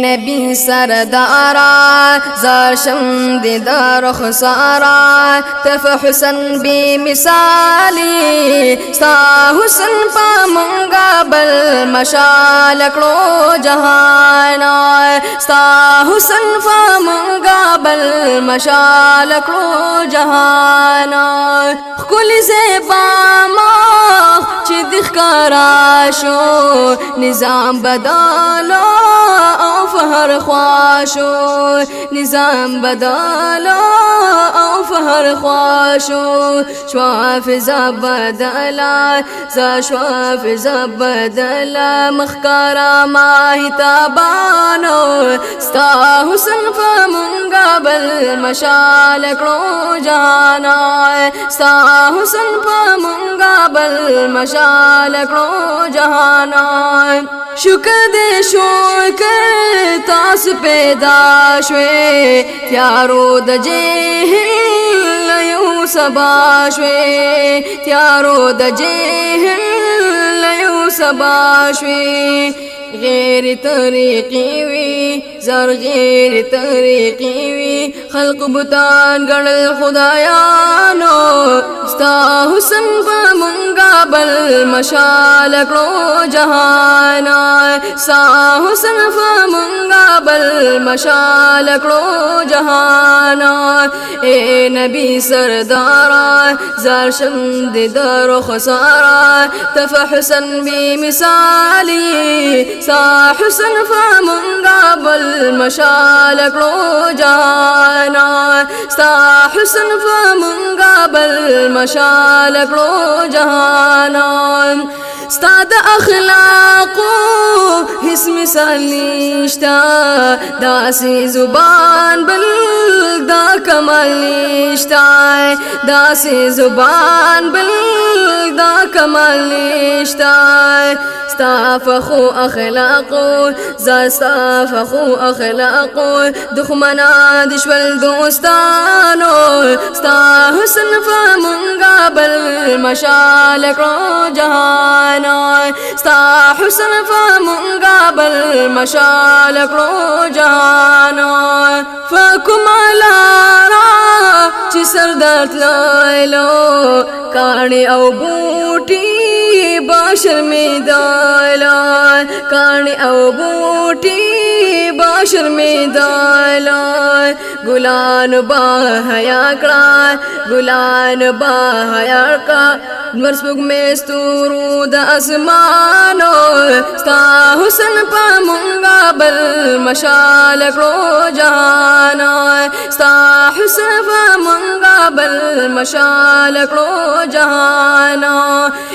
نبی سردارا زاشم دیدار خسارا تف حسن بی مثالی ستا حسن پا منگا بل مشال کڑو جہانا ستا حسن پا منگا بل مشال کڑو جہانا کل زیبا ماخ چی دخکارا شو نظام بدالو او فہر خواشو نظام بدالو او فہر خواشو شواف زبدلا زا شواف زبدلا مخکارا ماہی تابانو ستا حسن فمنگا بل مشال کڑو جانا ستا حسن فمنگا بل مشال کڑو جہانا شکر دے شکر تاس پیدا شوے تیارو دجہل لیو سبا شوے تیارو دجہل لیو سبا شوے غیر طریقی وی زر غیر طریقی وی خلق بتان گڑل خدایانو ستا حسن پا منگا بل مشال کڑو جہانا ستا حسن پا منگا بل مشال کڑو جہانا اے نبی سردارا زار شمد در و خسارا تف حسن بی مثالی سا حسن فا منگا بل مشال کڑو جانا ستا حسن فا منگا بل مشال کڑو جانا ستا دا اخلاقو حس مثال نشتا دا سی زبان بل دا کمال نشتا دا سی زبان بل دا کمال نشتا ستا فخو اخلاقو زا ستا فخو اخلاقو دخمنا دشول دوستانو ستا حسن فا منگا بل مشال کڑو جہانا ستا حسن فا منگا بل مشال کڑو جہانا فکم لارا چی سردت لائلو کانی او بوٹی باشر میں دالا کانی او بوٹی باشر میں دالا گلان با حیا کڑا گلان با حیا کڑا ورسبگ میں ستورو دا اسمانو ستا حسن پا منگا بل مشال کڑو جہانا ستا حسن پا منگا بل مشال کڑو جہانا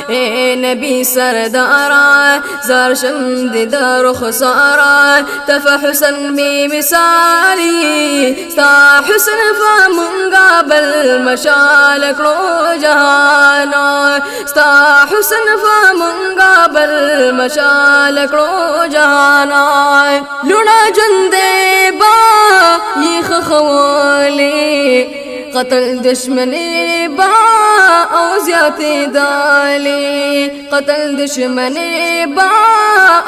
اے نبی سردارا زار شمد در خسارا تف حسن بی مثالی ستا حسن پا منگا بل مشال کڑو جہانا ستا حسن فا منگا بل مشال کڑو جہانا لڑا جندے با یہ خخوالی قتل دشمنی با او زیادی دالی قتل دشمنی با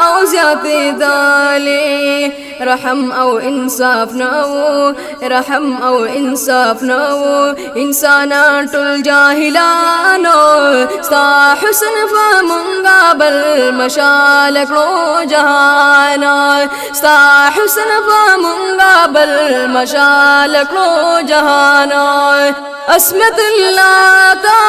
او زیادی دالی رحم او انصاف نو رحم او انصاف نو انسانات الجاہلانو ستا حسن فا منگا بل مشال کڑو جہانا ستا حسن فا منگا بل مشال کڑو جہانا اسمت اللہ تا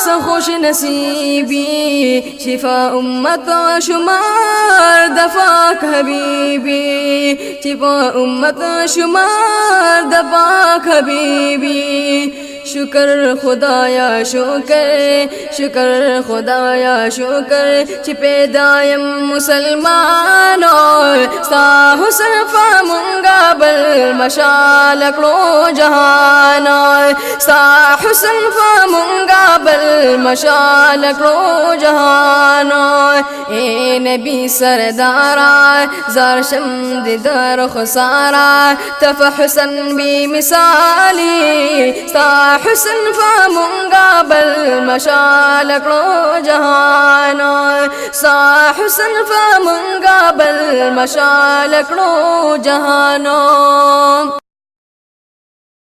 سخوش نصیبی شفا امت شمار دفاق حبیبی شفا امت شمار دفاق حبیبی شکر خدایا شکر شکر خدایا شکر چی پیدایم مسلمانو ستا حسن فا منگا بل بل مشال کړو جهان ستا حسن فمونگا بل مشال کړو جهان اے نبی سردارا زرشم دی در خسارا تف حسن بی مثالی ستا حسن فمونگا بل مشال کړو جهان ستا حسن فمونگا بل مشال کړو جهان